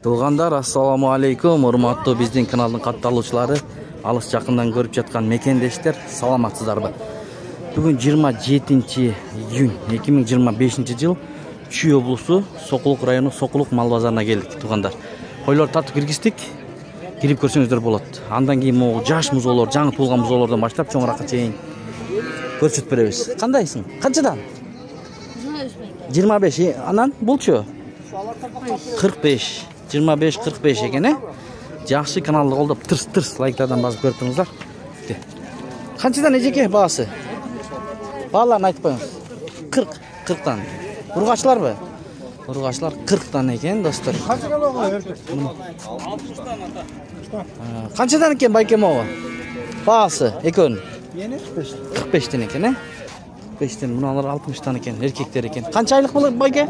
Туғандар, ассаламу алейкум, урматтуу биздин каналдын катталуучулары, алыс жакындан көрүп жаткан мекендештер, саламатсыздарбы? Бүгүн 27 июнь 2025 жыл Чүй облусу, Сокулук району, Сокулук мал базарына келдик, туғандар. Койлор тартып киргиздик, кирип көрсөңүздөр болот. Андан кийин могу жаш музоолор, жаңы туулган музоолордон баштап чоңуракка чейин көрсөтүп беребиз. Кандайсың? Канчадан? 25. Анан булчу? 45. 25-45 екен, Жақсы каналды қолдап тырс-тырс лайктардан басып көріп тұрыңыздар. Қаншадан ежеке бағасы? Бағаларын айтып қойыңыз. 40-тан. Ұрғашылар бі? Ұрғашылар 40-тан екен, достар. Қаншадан екен байкем оғы? Бағасы, екеуін? 45-тен екен, 45-тен, мұналар 60-тан екен, еркектер екен. Қанша айлық бұл байке?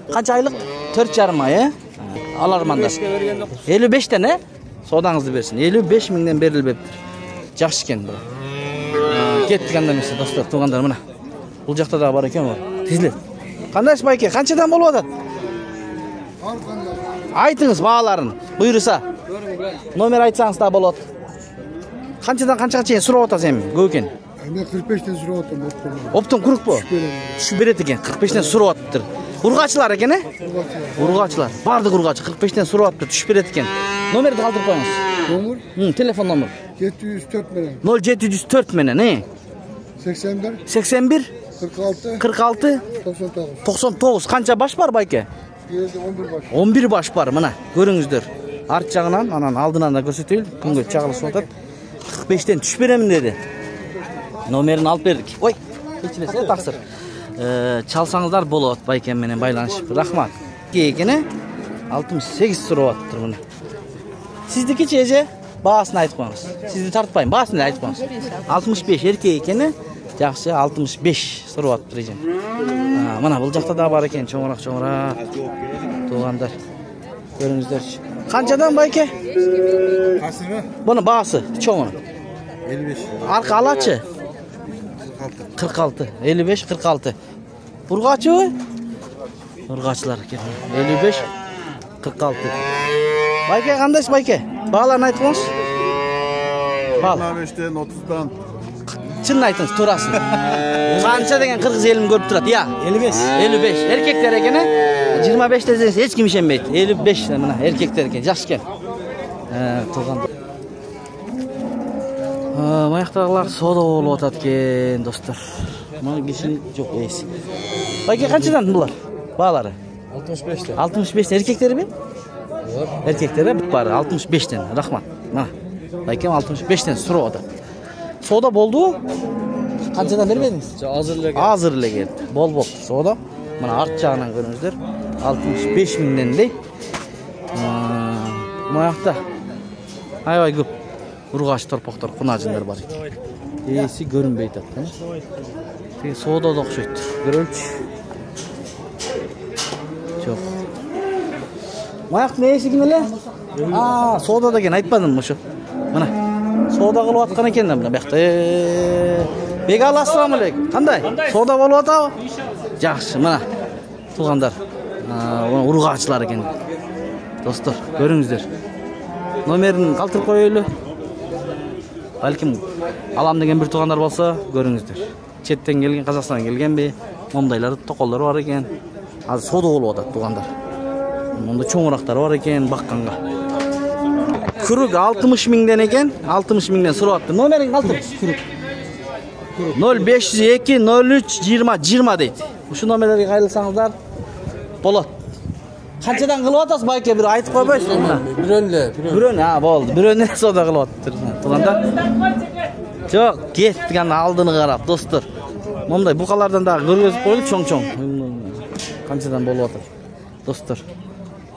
Қанша айлық? 4,5 ай, Алармандар. 55-тен, Содаңызды берсін. 55 мыңнан берілбептір. Жақсы екен бұл. Кеттік анда месе, достар, туғандар мұна. Бұл жақта да бар екен ғой. Тезілет. Қандайсы байке? Қаншадан болып атады? Айтыңыз бағаларын. Бұйырса. Номер айтсаңыз да болады. Қаншадан қаншаға чейін сұрап атасыз емін? Көйкен. Мен 45-тен сұрап атам. Оптың құрық бұл? Түшіп береді екен. 45-тен сұрап атыптыр. Ургачылар екен, Ургачылар. Барды ургач 45-тен сурап атып түшүп берет екен. Номерди калтырып коюңуз. Номер? Телефон номер. 704 менен. 0704 менен, 81 81 46 99. Канча баш бар байке? 11 баш. 11 баш бар, мына көрүңүздөр. Арт жагынан, анан алдынан да көрсөтөйүн. Күнгө чагылышып атат. 45-тен түшүп беремин деди. Номерин алып бердик. Ой, кечилесе таксыр. Çalsаңыздар болот байкем менен байланышып. Рахмат. Кейкене 68 сурап атыптыр мына. Сиздикичи эже баасын айтып коюңуз. Сизди тартпайм, баасын айтып коюңуз. 65 эркек экени, жакшы 65 сурап атыптыр эже. Мына бул жакта да бар экен, чоңураак. Тугандар. Көрүңүздөрчү. Канчадан байке? Касыбы? Буну баасы чоңу. 55. Арка алачы? 46, 55, 46. Ургачы бы? Ургачылар екен. 55, 46. Байке, қандайсыз байке? Бағаларын айтып қоңыз? 25-тен 30-дан. Чынын айтыңыз, турасын. Қанша деген қырғыз елін көріп тұрады? Я, 55. Еркектер екен, 25 десеңіз еш кім ішенбейді. 55 мына еркектер екен, жас екен. Тұлғанда. Маяқтағылар сода болып атат кен, достар. Мына кешін жоқ ейсі. Байке, қаншадан бұлар? Бағалары? 65-тен. 65-тен еркектері бе? Еркектері бұт бары, 65-тен. Рахмат. Байкем 65-тен сұру атат. Сода болды? Қаншадан бермедіңіз? Азырлы келді. Бол сода. Мына арт жағынан көріңіздер. 65 мыңнен дей. Маяқта. Айбай көп. Ургаш торпоктор, кунажындар бар екен. Ээси көрүнбөй атат. Теги сода да окшойт. Көрөлчү. Жок. Маяктын ээси ким эле? Сода деген айтпадым ошо. Мына сода кылып аткан экен да мына бакта. Бегал, ассаламу алейкум. Кандай? Сода болуп атабы? Жакшы, мына туугандар. Ургачылар экен. Достор, көрүңүздөр. Номерин калтырып коелу. Балким алам деген бир туугандар болсо көрүңүздөр. Четтен келген, Казакстандан келгенби? Мондайлар токолдор бар экен. Азыр сода болуп атат туугандар. Монда чоңурактар бар экен бакканга. Күрүк 60 миңден экен, 60 миңден сурап атты. Номерин калтыр. Күрүк. 0502 03 20 20 дейт. Ушу номерлерге кайрылсаңыздар болот. Канчадан кылып атасыз байке, бир айтып койбойсуз мына? Бирөөн, болду. Бирөөнө сода кылып атыптыр. Туганда. Жок, кеттик анда алдыны карап, достор. Момдай букалардан да көргөзүп койлуп чоң-чоң. Канчадан болуп атат. Достор.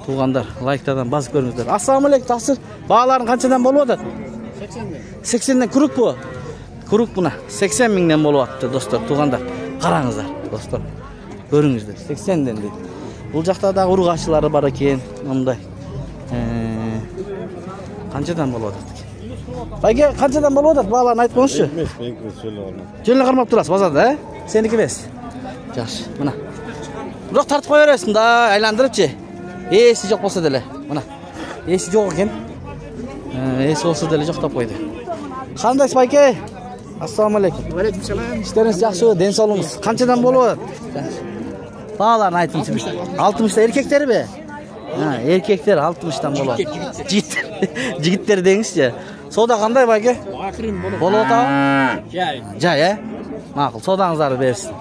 Тугандар, лайктардан басып көрүңүздөр. Ассаламу алейкум, таксыр. Бааларын канчадан болуп атат? 80ден күрүк бу. Күрүк мына 80 миңден болуп атты, достор. Тугандар, караңыздар, достор. Көрүңүздөр. 80ден дейт. Бұл жақта да ургачылары бар екен, мындай. Қаншадан болып атат? Байке, қаншадан болып атат? Бағаларын айтып қойыңызшы. Жөніне қармап тұрасыз базарда, Сенікі емес. Жақсы, мына. Жоқ тартып қоя бересің да, айландырып же. Есі жоқ болса деле. Mana. Esi yo'q ekan. Esi olsa dele jo'xtab qo'ydi. Qandaysiz aka? Assalomu alaykum. Va alaykum salom. İşleriniz yaxshi, den sog'lig'ingiz qanchadan bo'lyapti? Bağlarını aytыңызchi. 60 ta erkekleri be. Ha, erkekler 60 dan bo'ladi. Jigitler dengizchi. Savdo qanday aka? Akrim bo'lib. Bo'lyapti? Jay. Jay, Ma'qul, savdongizlarni bersin.